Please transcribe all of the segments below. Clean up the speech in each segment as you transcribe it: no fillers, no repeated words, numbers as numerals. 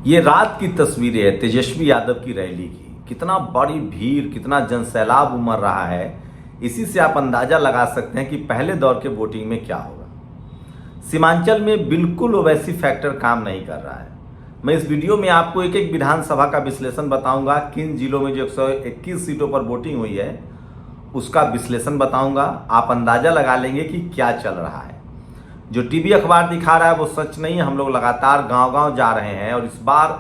ये रात की तस्वीरें है तेजस्वी यादव की रैली की। कितना बड़ी भीड़, कितना जनसैलाब उमड़ रहा है, इसी से आप अंदाजा लगा सकते हैं कि पहले दौर के वोटिंग में क्या होगा। सीमांचल में बिल्कुल ओवैसी फैक्टर काम नहीं कर रहा है। मैं इस वीडियो में आपको एक एक विधानसभा का विश्लेषण बताऊंगा, किन जिलों में जो 121 सीटों पर वोटिंग हुई है उसका विश्लेषण बताऊंगा। आप अंदाजा लगा लेंगे कि क्या चल रहा है। जो टीवी अखबार दिखा रहा है वो सच नहीं है। हम लोग लगातार गांव-गांव जा रहे हैं और इस बार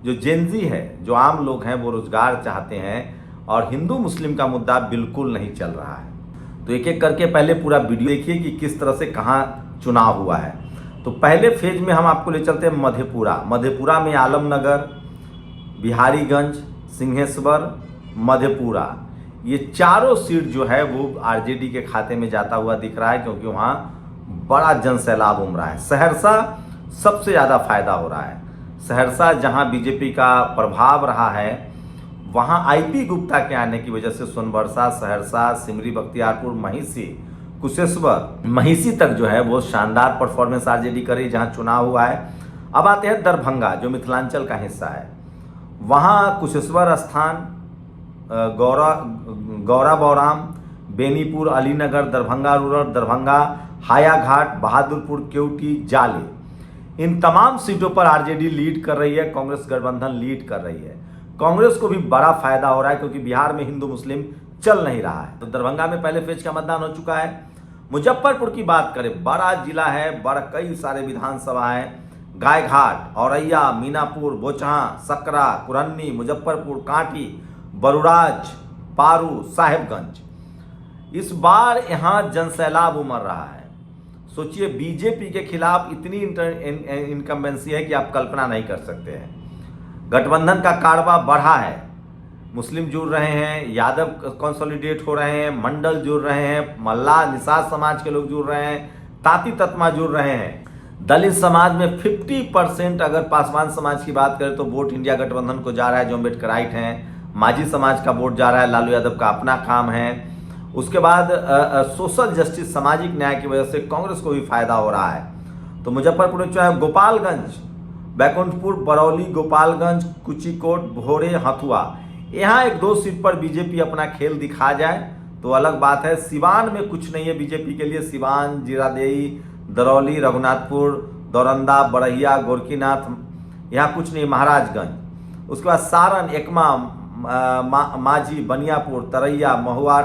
जो जेनजी है, जो आम लोग हैं, वो रोजगार चाहते हैं और हिंदू मुस्लिम का मुद्दा बिल्कुल नहीं चल रहा है। तो एक एक करके पहले पूरा वीडियो देखिए कि किस तरह से कहाँ चुनाव हुआ है। तो पहले फेज में हम आपको ले चलते हैं मधेपुरा में आलमनगर, बिहारीगंज, सिंहेश्वर, मधेपुरा, ये चारों सीट जो है वो आरजेडी के खाते में जाता हुआ दिख रहा है, क्योंकि वहाँ बड़ा जनसैलाब उमड़ा है। सहरसा सबसे ज़्यादा फायदा हो रहा है। सहरसा जहां बीजेपी का प्रभाव रहा है, वहां आईपी गुप्ता के आने की वजह से सोनबरसा, सहरसा, सिमरी, बख्तियारपुर, महिषी, कुशेश्वर, महिषी तक जो है वो शानदार परफॉर्मेंस आरजेडी करी जहां चुनाव हुआ है। अब आते हैं दरभंगा, जो मिथिलांचल का हिस्सा है। वहां कुशेश्वर स्थान, गौरा बौराम, बेनीपुर, अलीनगर, दरभंगा रूरल, दरभंगा हायाघाट, बहादुरपुर, केवटी, जाले, इन तमाम सीटों पर आरजेडी लीड कर रही है। कांग्रेस गठबंधन लीड कर रही है। कांग्रेस को भी बड़ा फायदा हो रहा है, क्योंकि बिहार में हिंदू मुस्लिम चल नहीं रहा है। तो दरभंगा में पहले फेज का मतदान हो चुका है। मुजफ्फरपुर की बात करें, बड़ा जिला है, बड़ा कई सारे विधानसभा है। गायघाट, औरैया, मीनापुर, बोचहा, सकरा, कुरन्नी, मुजफ्फरपुर, कांटी, बरुराज, पारू, साहेबगंज। इस बार यहां जनसैलाब उमड़ रहा है। सोचिए, बीजेपी के खिलाफ इतनी इनकम्बेंसी है कि आप कल्पना नहीं कर सकते हैं। गठबंधन का कारवा बढ़ा है। मुस्लिम जुड़ रहे हैं, यादव कंसोलिडेट हो रहे हैं, मंडल जुड़ रहे हैं, मल्ला निषाद समाज के लोग जुड़ रहे हैं, ताती तत्मा जुड़ रहे हैं। दलित समाज में 50%, अगर पासवान समाज की बात करें तो वोट इंडिया गठबंधन को जा रहा है, जो अम्बेडकराइट हैं। माझी समाज का वोट जा रहा है, लालू यादव का अपना काम है। उसके बाद सोशल जस्टिस, सामाजिक न्याय की वजह से कांग्रेस को भी फायदा हो रहा है। तो मुजफ्फरपुर में चाहे गोपालगंज, बैकुंठपुर, बरौली, गोपालगंज, कुचिकोट, भोरे, हथुआ, यहाँ 1-2 सीट पर बीजेपी अपना खेल दिखा जाए तो अलग बात है। सिवान में कुछ नहीं है बीजेपी के लिए। सिवान, जीरादेई, दरौली, रघुनाथपुर, दौरंदा, बड़हिया, गोरकीनाथ, यहाँ कुछ नहीं। महाराजगंज, उसके बाद सारण, एकमा, माझी, बनियापुर, तरैया, महुआ,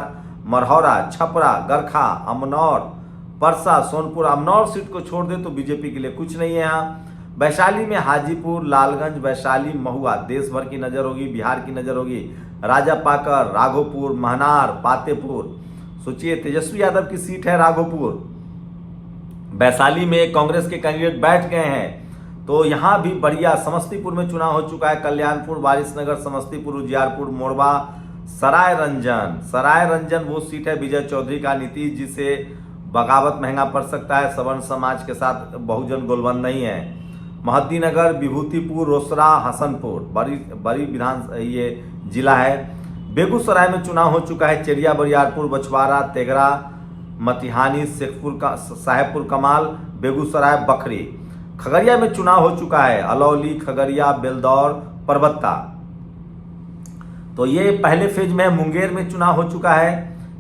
मरहौरा, छपरा, गरखा, अमनौर, परसा, सोनपुर। अमनौर सीट को छोड़ दे तो बीजेपी के लिए कुछ नहीं है यहाँ। वैशाली में हाजीपुर, लालगंज, वैशाली, महुआ, देश भर की नज़र होगी, बिहार की नज़र होगी। राजापाकर, राघोपुर, महनार, पातेपुर। सोचिए, तेजस्वी यादव की सीट है राघोपुर। वैशाली में कांग्रेस के कैंडिडेट बैठ गए हैं, तो यहाँ भी बढ़िया। समस्तीपुर में चुनाव हो चुका है। कल्याणपुर, वारिसनगर, समस्तीपुर, उजियारपुर, मोरबा, सराय रंजन वो सीट है विजय चौधरी का, नीतीश जी से बगावत महंगा पड़ सकता है। सवर्ण समाज के साथ बहुजन गोलबंद नहीं है। महद्दीनगर, विभूतिपुर, रोसड़ा, हसनपुर, बड़ी विधान ये जिला है। बेगूसराय में चुनाव हो चुका है। चेरिया, बरियारपुर, बछवाड़ा, तेगरा, मतिहानी, शेखपुर का, साहेबपुर कमाल, बेगूसराय, बखरी। खगड़िया में चुनाव हो चुका है। अलौली, खगड़िया, बेलदौर, परबत्ता। तो ये पहले फेज में। मुंगेर में चुनाव हो चुका है।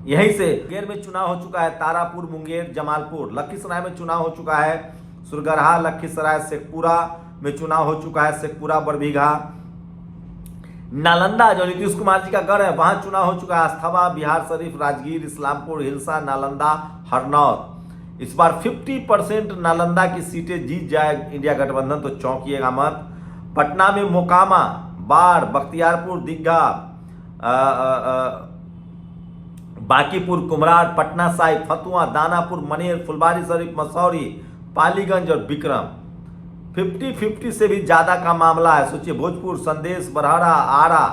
यहीं से मुंगेर में चुनाव हो चुका है। तारापुर, मुंगेर, जमालपुर। लखीसराय में चुनाव हो चुका है। सुरगरहा, लखीसराय, शेखपुरा में चुनाव हो चुका है। शेखपुरा, बरबीघा, नालंदा, जो नीतीश कुमार जी का गढ़ है, वहां चुनाव हो चुका है। अस्थावा, बिहार शरीफ, राजगीर, इस्लामपुर, हिलसा, नालंदा, हरनौत। इस बार 50% नालंदा की सीटें जीत जाए इंडिया गठबंधन तो चौंकिएगा मत। पटना में मोकामा, बाढ़, बख्तियारपुर, दीघा, बांकीपुर, कुमरार, पटना साहिब, फतुआ, दानापुर, मनेर, फुलबारी शरीफ, मसौरी, पालीगंज और विक्रम। 50-50 से भी ज्यादा का मामला है। सोचिए, भोजपुर, संदेश, बरहरा, आरा,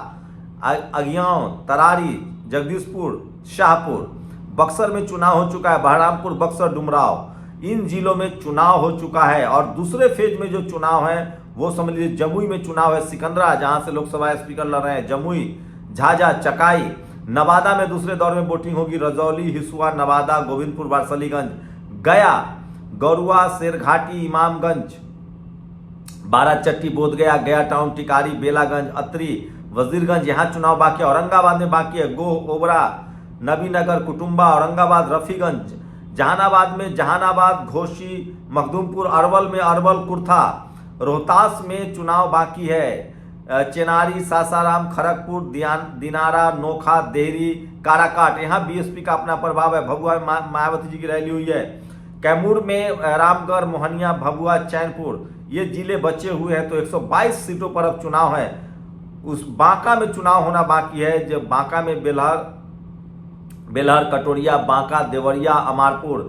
अगियाव, तरारी, जगदीशपुर, शाहपुर। बक्सर में चुनाव हो चुका है। बहरामपुर, बक्सर, डुमराव, इन जिलों में चुनाव हो चुका है। और दूसरे फेज में जो चुनाव है वो समझ लीजिए जमुई में चुनाव है। सिकंदरा, जहां से लोकसभा स्पीकर लड़ रहे हैं, जमुई, झाझा, चकाई। नवादा में दूसरे दौर में वोटिंग होगी। रजौली, हिसुआ, नवादा, गोविंदपुर, वारसलीगंज, गया, गौरुआ, शेरघाटी, इमामगंज, बाराचट्टी, बोधगया, गया टाउन, टिकारी, बेलागंज, अतरी, वजीरगंज यहाँ चुनाव बाकी है। औरंगाबाद में बाकी है गोह, ओबरा, नबीनगर, कुटुम्बा, औरंगाबाद, रफीगंज, जहानाबाद में जहानाबाद, घोसी, मखदूमपुर, अरवल में अरवल, कुर्था, रोहतास में चुनाव बाकी है। चेनारी, सासाराम, खड़गपुर, दिनारा, नोखा, देहरी, काराकाट, यहाँ बीएसपी का अपना प्रभाव है। भभुआ में मायावती जी की रैली हुई है। कैमूर में रामगढ़, मोहनिया, भभुआ, चैनपुर, ये जिले बचे हुए हैं। तो 122 सीटों पर अब चुनाव है। उस बांका में चुनाव होना बाकी है। जब बांका में बेलहर, कटोरिया, बांका, देवरिया, अमारपुर,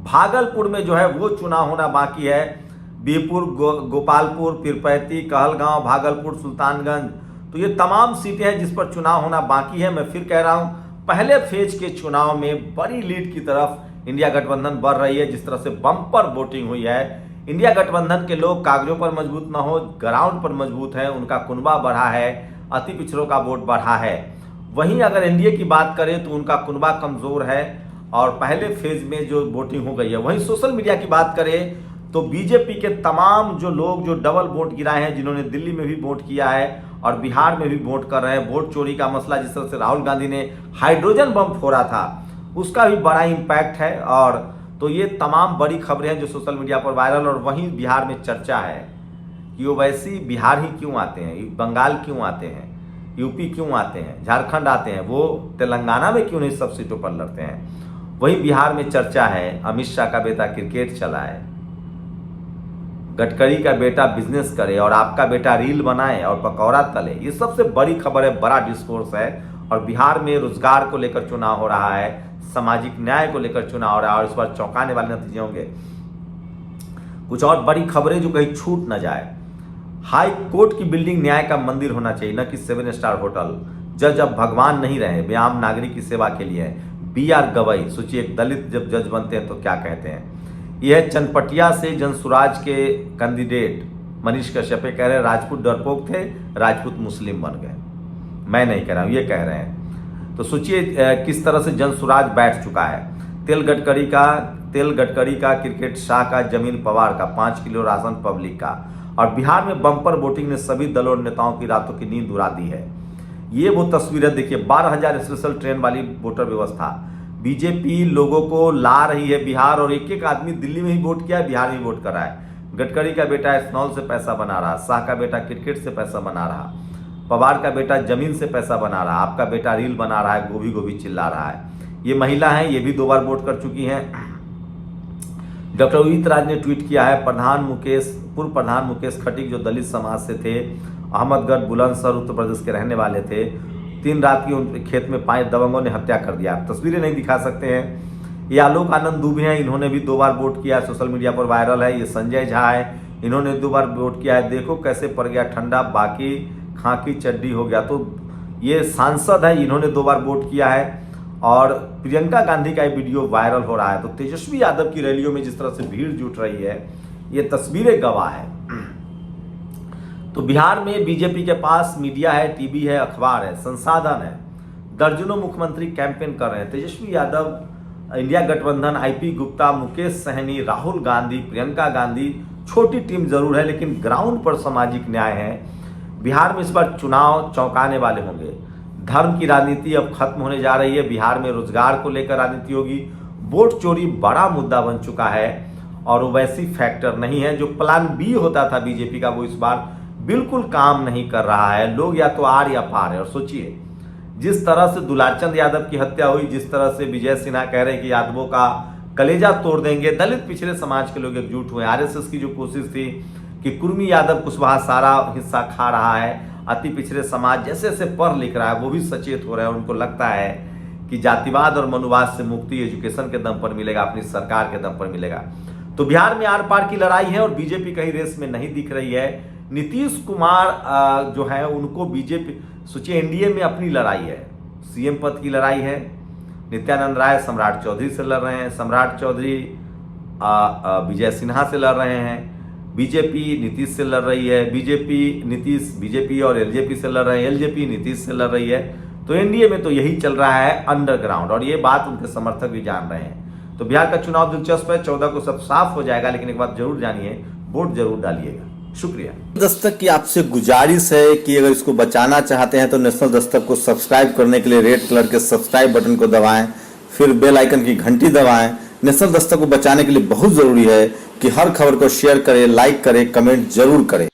भागलपुर में जो है वो चुनाव होना बाकी है। बीरपुर, गोपालपुर, पीरपैती, कहलगांव, भागलपुर, सुल्तानगंज, तो ये तमाम सीटें हैं जिस पर चुनाव होना बाकी है। मैं फिर कह रहा हूं, पहले फेज के चुनाव में बड़ी लीड की तरफ इंडिया गठबंधन बढ़ रही है। जिस तरह से बम्पर वोटिंग हुई है, इंडिया गठबंधन के लोग कागजों पर मजबूत न हो, ग्राउंड पर मजबूत है, उनका कुनबा बढ़ा है, अति पिछड़ों का वोट बढ़ा है। वहीं अगर एनडीए की बात करें तो उनका कुनबा कमजोर है और पहले फेज में जो वोटिंग हो गई है। वहीं सोशल मीडिया की बात करें तो बीजेपी के तमाम जो लोग जो डबल वोट गिराए हैं, जिन्होंने दिल्ली में भी वोट किया है और बिहार में भी वोट कर रहे हैं, वोट चोरी का मसला, जिस तरह से राहुल गांधी ने हाइड्रोजन बम फोड़ा था, उसका भी बड़ा इम्पैक्ट है। और तो ये तमाम बड़ी खबरें हैं जो सोशल मीडिया पर वायरल। और वहीं बिहार में चर्चा है कि ओवैसी बिहार ही क्यों आते हैं, बंगाल क्यों आते हैं, यूपी क्यों आते हैं, झारखंड आते हैं, वो तेलंगाना में क्यों नहीं सब सीटों पर लड़ते हैं। वहीं बिहार में चर्चा है अमित शाह का बेटा क्रिकेट चलाए, गडकरी का बेटा बिजनेस करे और आपका बेटा रील बनाए और पकौड़ा तले। ये सबसे बड़ी खबर है, बड़ा डिस्कोर्स है। और बिहार में रोजगार को लेकर चुनाव हो रहा है, सामाजिक न्याय को लेकर चुनाव हो रहा है और इस बार चौंकाने वाले नतीजे होंगे। कुछ और बड़ी खबरें जो कहीं छूट न जाए। हाई कोर्ट की बिल्डिंग न्याय का मंदिर होना चाहिए, न कि 7 स्टार होटल। जज अब भगवान नहीं रहे, वे आम नागरिक की सेवा के लिए हैं। BR गवई, सोचिए एक दलित जब जज बनते हैं तो क्या कहते हैं। यह चनपटिया से जनसुराज के कैंडिडेट मनीष कश्यप कह रहे हैं राजपूत डरपोक थे, राजपूत मुस्लिम बन गए। मैं नहीं कह रहा हूं, ये कह रहे हैं। तो सोचिए किस तरह से जनसुराज बैठ चुका है। तेल गडकरी का, क्रिकेट शाह का, जमीन पवार का, 5 किलो राशन पब्लिक का। और बिहार में बम्पर वोटिंग ने सभी दलों और नेताओं की रातों की नींद उड़ा दी है। ये वो तस्वीरें देखिए, 12,000 स्पेशल ट्रेन वाली वोटर व्यवस्था बीजेपी लोगों को ला रही है बिहार। और एक एक आदमी दिल्ली में ही वोट किया है, बिहार में वोट कर रहा है। गडकरी का बेटा एथनॉल से पैसा बना रहा, शाह का बेटा क्रिकेट से पैसा बना रहा, पवार का बेटा जमीन से पैसा बना रहा, आपका बेटा रील बना रहा है, गोभी गोभी चिल्ला रहा है। ये महिला है, ये भी 2 बार वोट कर चुकी हैं। डॉक्टर उदित राज ने ट्वीट किया है, पूर्व प्रधान मुकेश खटीक जो दलित समाज से थे, अहमदगढ़ बुलंदशहर उत्तर प्रदेश के रहने वाले थे, 3 रात की उनके खेत में 5 दबंगों ने हत्या कर दिया। तस्वीरें नहीं दिखा सकते हैं। ये आलोक आनंद दुबे हैं, इन्होंने भी 2 बार वोट किया, सोशल मीडिया पर वायरल है। ये संजय झा है, इन्होंने 2 बार वोट किया है। देखो कैसे पड़ गया ठंडा, बाकी खाकी चड्डी हो गया। तो ये सांसद है, इन्होंने 2 बार वोट किया है। और प्रियंका गांधी का वीडियो वायरल हो रहा है। तो तेजस्वी यादव की रैलियों में जिस तरह से भीड़ जुट रही है, ये तस्वीरें गवाह है। तो बिहार में बीजेपी के पास मीडिया है, टीवी है, अखबार है, संसाधन है। दर्जनों मुख्यमंत्री कैंपेन कर रहे हैं। तेजस्वी यादव, इंडिया गठबंधन, IP गुप्ता, मुकेश सहनी, राहुल गांधी, प्रियंका गांधी, छोटी टीम जरूर है लेकिन ग्राउंड पर सामाजिक न्याय है। बिहार में इस बार चुनाव चौंकाने वाले होंगे। धर्म की राजनीति अब खत्म होने जा रही है। बिहार में रोजगार को लेकर राजनीति होगी। वोट चोरी बड़ा मुद्दा बन चुका है और वैसी फैक्टर नहीं है। जो प्लान B होता था बीजेपी का, वो इस बार बिल्कुल काम नहीं कर रहा है। लोग या तो आर या पार है। और सोचिए जिस तरह से दुलारचंद यादव की हत्या हुई, जिस तरह से विजय सिन्हा कह रहे हैं कि यादवों का कलेजा तोड़ देंगे, दलित पिछड़े समाज के लोग एकजुट हुए। RSS की जो कोशिश थी कि कुर्मी यादव कुशवाहा सारा हिस्सा खा रहा है, अति पिछड़े समाज जैसे जैसे पढ़ लिख रहा है वो भी सचेत हो रहे हैं। उनको लगता है कि जातिवाद और मनुवाद से मुक्ति एजुकेशन के दम पर मिलेगा, अपनी सरकार के दम पर मिलेगा। तो बिहार में आर पार की लड़ाई है और बीजेपी कहीं रेस में नहीं दिख रही है। नीतीश कुमार जो है उनको बीजेपी, सोचिए एनडीए में अपनी लड़ाई है, CM पद की लड़ाई है। नित्यानंद राय सम्राट चौधरी से लड़ रहे हैं, सम्राट चौधरी विजय सिन्हा से लड़ रहे हैं। बीजेपी नीतीश से लड़ रही है, बीजेपी और एलजेपी से लड़ रहे हैं, एलजेपी नीतीश से लड़ रही है। तो एनडीए में तो यही चल रहा है अंडरग्राउंड और ये बात उनके समर्थक भी जान रहे हैं। तो बिहार का चुनाव दिलचस्प है, 14 को सब साफ हो जाएगा। लेकिन एक बात जरूर जानिए, वोट जरूर डालिएगा। शुक्रिया। दस्तक की आपसे गुजारिश है कि अगर इसको बचाना चाहते हैं तो नेशनल दस्तक को सब्सक्राइब करने के लिए रेड कलर के सब्सक्राइब बटन को दबाएं, फिर बेल आइकन की घंटी दबाएं। नेशनल दस्तक को बचाने के लिए बहुत जरूरी है कि हर खबर को शेयर करें, लाइक करें, कमेंट जरूर करें।